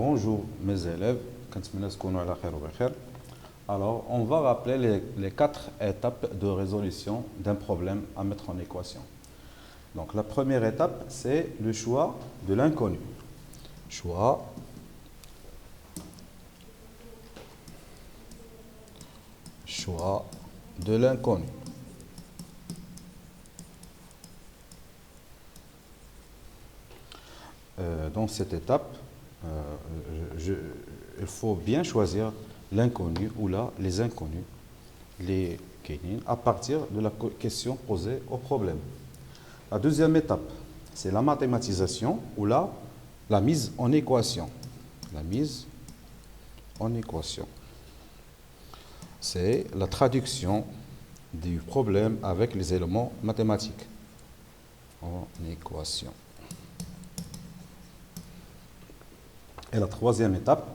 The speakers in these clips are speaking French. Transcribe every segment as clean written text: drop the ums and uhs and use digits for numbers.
Bonjour mes élèves. Alors, on va rappeler les 4 étapes de résolution d'un problème à mettre en équation. Donc, la première étape, c'est le choix de l'inconnu. Choix de l'inconnu. Dans cette étape, il faut bien choisir l'inconnu ou là les inconnus, les kénines, à partir de la question posée au problème. La deuxième étape, c'est la mathématisation ou là la mise en équation. La mise en équation. C'est la traduction du problème avec les éléments mathématiques en équation. Et la troisième étape,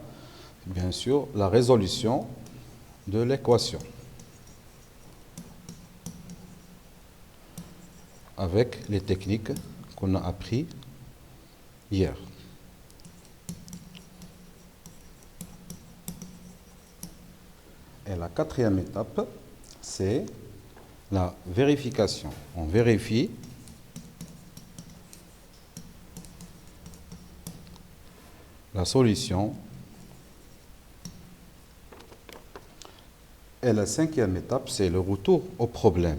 bien sûr, la résolution de l'équation avec les techniques qu'on a appris hier. Et la quatrième étape, c'est la vérification. On vérifie la solution. Et la cinquième étape, c'est le retour au problème.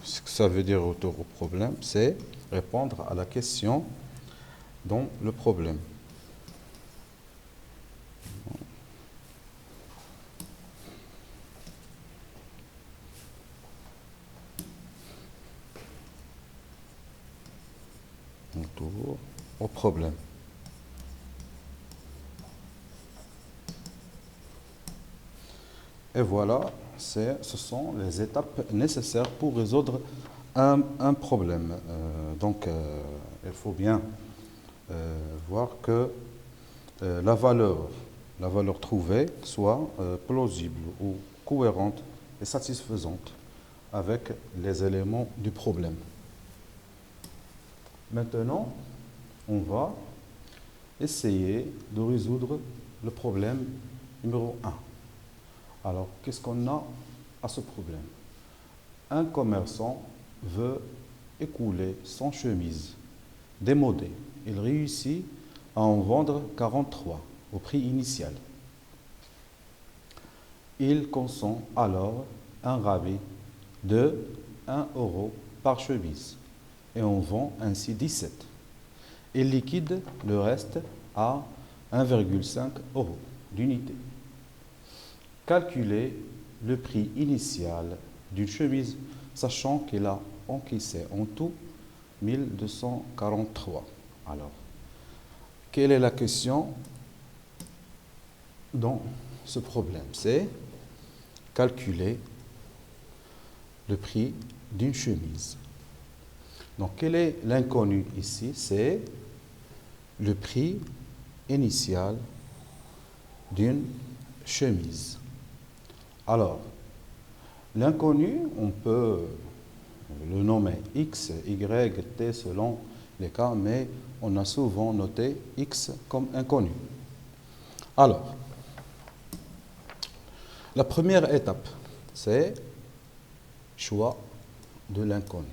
Ce que ça veut dire retour au problème, c'est répondre à la question dans le problème. Retour au problème. Et voilà, ce sont les étapes nécessaires pour résoudre un problème. Il faut bien voir que la valeur trouvée soit plausible ou cohérente et satisfaisante avec les éléments du problème. Maintenant, on va essayer de résoudre le problème numéro 1. Alors, qu'est-ce qu'on a à ce problème? Un commerçant veut écouler son chemise démodée. Il réussit à en vendre 43 au prix initial. Il consent alors un rabais de 1 euro par chemise et en vend ainsi 17. Il liquide le reste à 1,5 euro d'unité. Calculer le prix initial d'une chemise, sachant qu'il a encaissé en tout 1243. Alors, quelle est la question dans ce problème? C'est calculer le prix d'une chemise. Donc, quel est l'inconnu ici? C'est le prix initial d'une chemise. Alors, l'inconnu, on peut le nommer X, Y, T selon les cas, mais on a souvent noté X comme inconnu. Alors, la première étape, c'est choix de l'inconnu.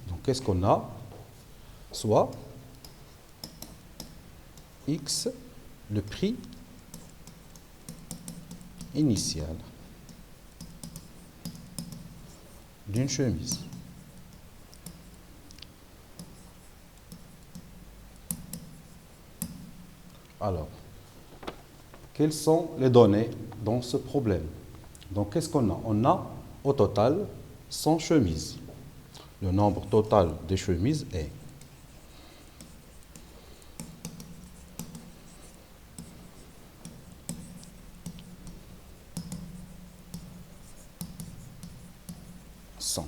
Donc, qu'est-ce qu'on a? Soit X, le prix initial d'une chemise. Alors, quelles sont les données dans ce problème? Donc, qu'est-ce qu'on a? On a au total 100 chemises. Le nombre total des chemises est 100.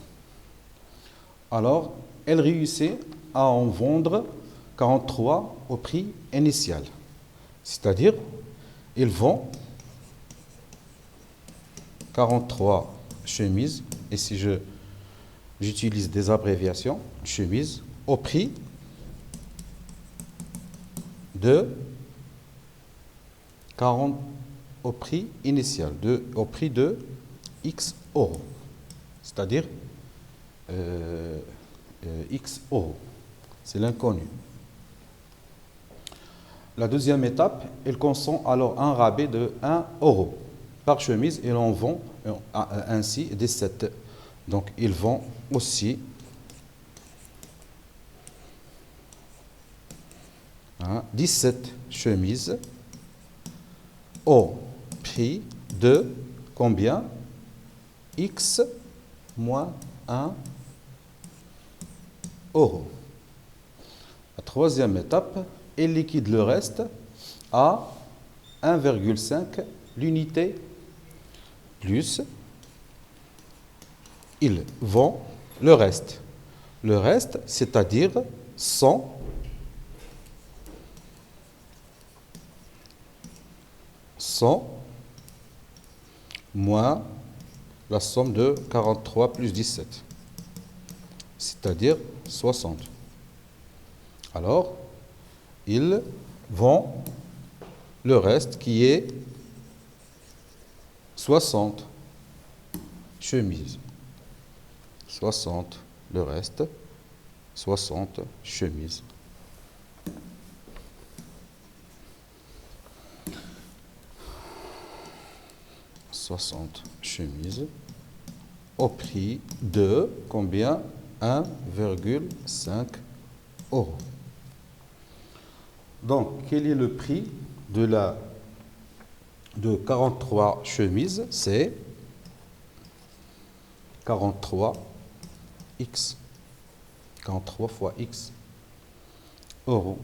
Alors, elle réussit à en vendre 43 au prix initial. C'est-à-dire, ils vendent 43 chemises et si j'utilise des abréviations, chemise, au prix de 40, au prix initial, au prix de X euros, c'est-à-dire X euros, c'est l'inconnu. La deuxième étape, ils consent alors un rabais de 1 euro par chemise et l'on vend ainsi 17. Donc ils vont aussi 17 chemises au prix de combien? X moins 1 euro. La troisième étape, ils liquident le reste à 1,5 l'unité plus ils vendent le reste. Le reste, c'est-à-dire 100 moins la somme de 43 plus 17, c'est-à-dire 60. Alors, ils vendent le reste qui est 60 chemises. 60, le reste, 60 chemises. Au prix de combien? 1,5 euros. Donc, quel est le prix de 43 chemises? C'est 43 X. 43 fois X euros.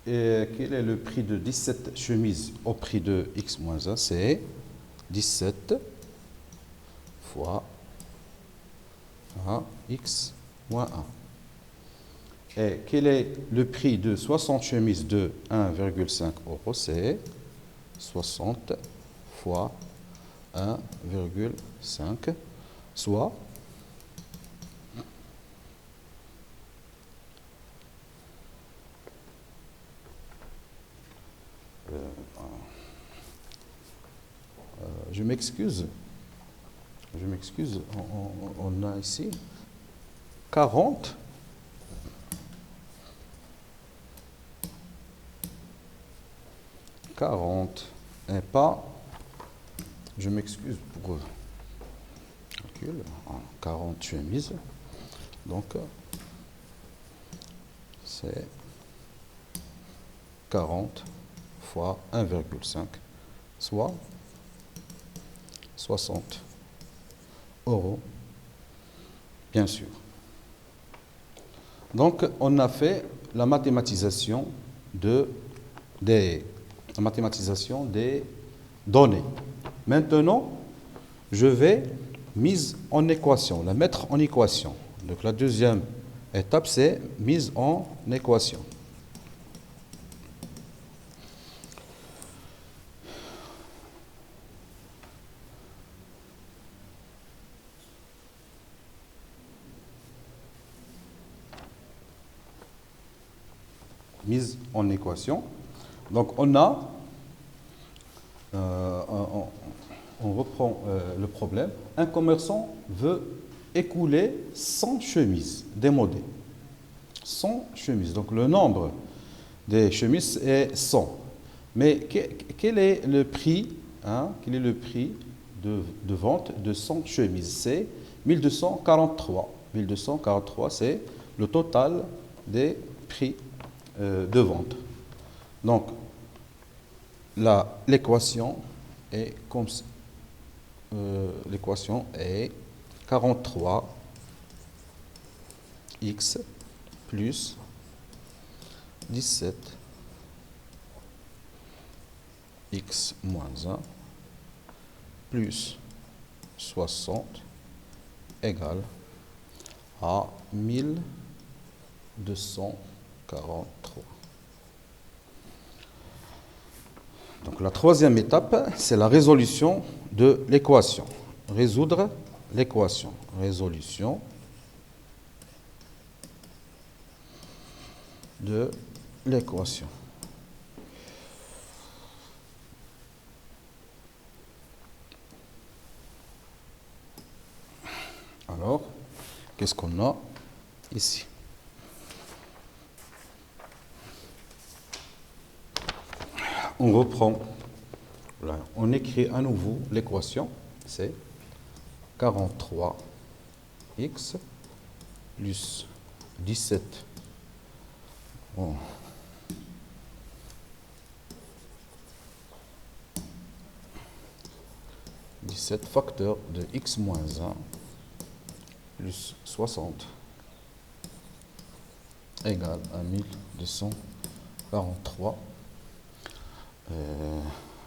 Et quel est le prix de 17 chemises au prix de X moins 1? C'est 17 fois X moins 1. Et quel est le prix de 60 chemises de 1,5 euros? C'est 60 fois 1,5, soit je m'excuse, on a ici 40 et pas, je m'excuse pour le calcul, 40 chemises, donc c'est 40 fois 1,5, soit 60 euros, bien sûr. Donc, on a fait la mathématisation des données. Maintenant, je vais la mettre en équation. Donc, la deuxième étape, c'est mise en équation. Mise en équation. Donc on reprend le problème. Un commerçant veut écouler 100 chemises démodées. 100 chemises. Donc le nombre des chemises est 100. Mais quel est le prix, quel est le prix de vente de 100 chemises? C'est 1243. 1243, c'est le total des prix de vente. Donc, l'équation est comme l'équation est 43 x plus 17 x moins 1 plus 60 égale à 1243. Donc la troisième étape, c'est la résolution de l'équation. résoudre l'équation. Résolution de l'équation. Alors, qu'est-ce qu'on a ici? On reprend, là, on écrit à nouveau l'équation, c'est 43x plus 17. Bon. 17 facteur de x moins 1 plus 60 égale à 1243.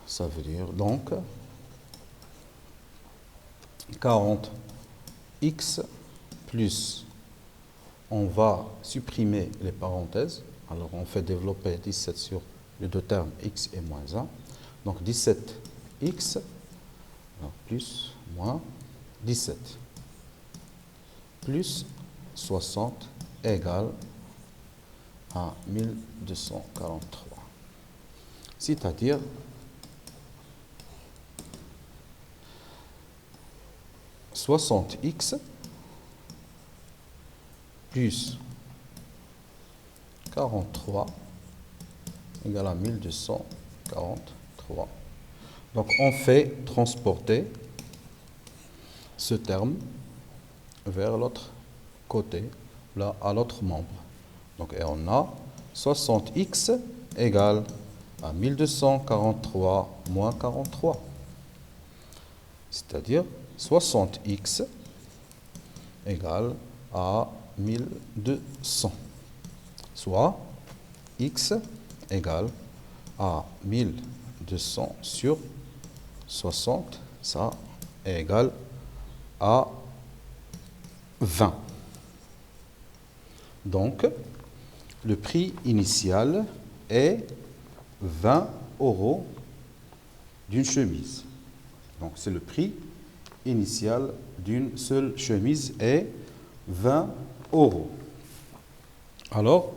Ça veut dire donc 40x plus, on va supprimer les parenthèses, alors on fait développer 17 sur les deux termes x et moins 1, donc 17x alors plus moins 17 plus 60 égale à 1243. C'est-à-dire « 60x plus 43 égale à 1243. » Donc, on fait transporter ce terme vers l'autre côté, là, à l'autre membre. Donc, et on a 60x égale à 1243 moins 43. C'est-à-dire 60x égale à 1200. Soit x égale à 1200 sur 60, ça est égal à 20. Donc, le prix initial est 20 € d'une chemise. Donc, c'est le prix initial d'une seule chemise est 20 €. Alors,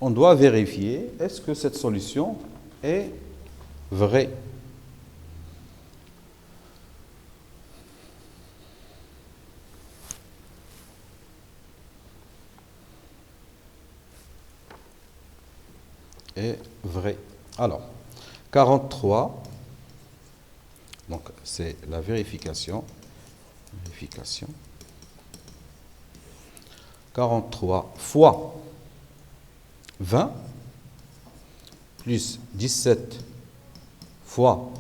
on doit vérifier, est-ce que cette solution est vraie? Est vrai. Alors, 43, donc c'est la vérification. 43 fois 20 plus 17 fois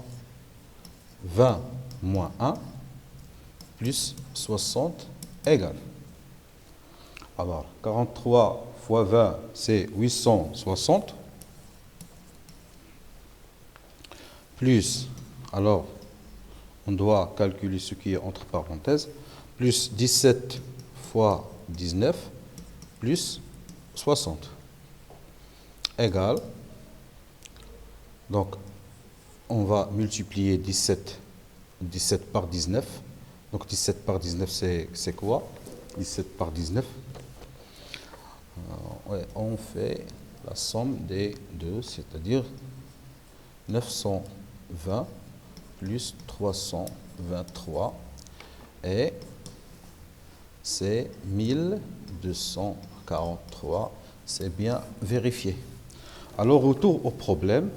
20 moins 1 plus 60 égale. Alors, 43 fois 20, c'est 860. Plus, alors, on doit calculer ce qui est entre parenthèses, plus 17 fois 19, plus 60, égale, donc, on va multiplier 17 par 19, donc 17 par 19, c'est quoi? 17 par 19, on fait la somme des deux, c'est-à-dire 920 plus 323 et c'est 1243. C'est bien vérifié. Alors, retour au problème.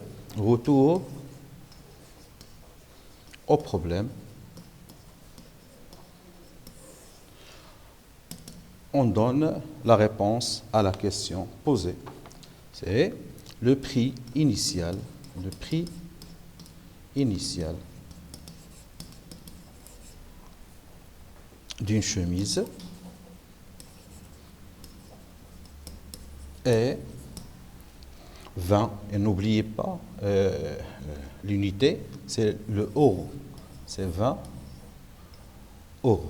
On donne la réponse à la question posée. C'est le prix initial. D'une chemise est 20. Et n'oubliez pas, l'unité, c'est le euro. C'est 20 €.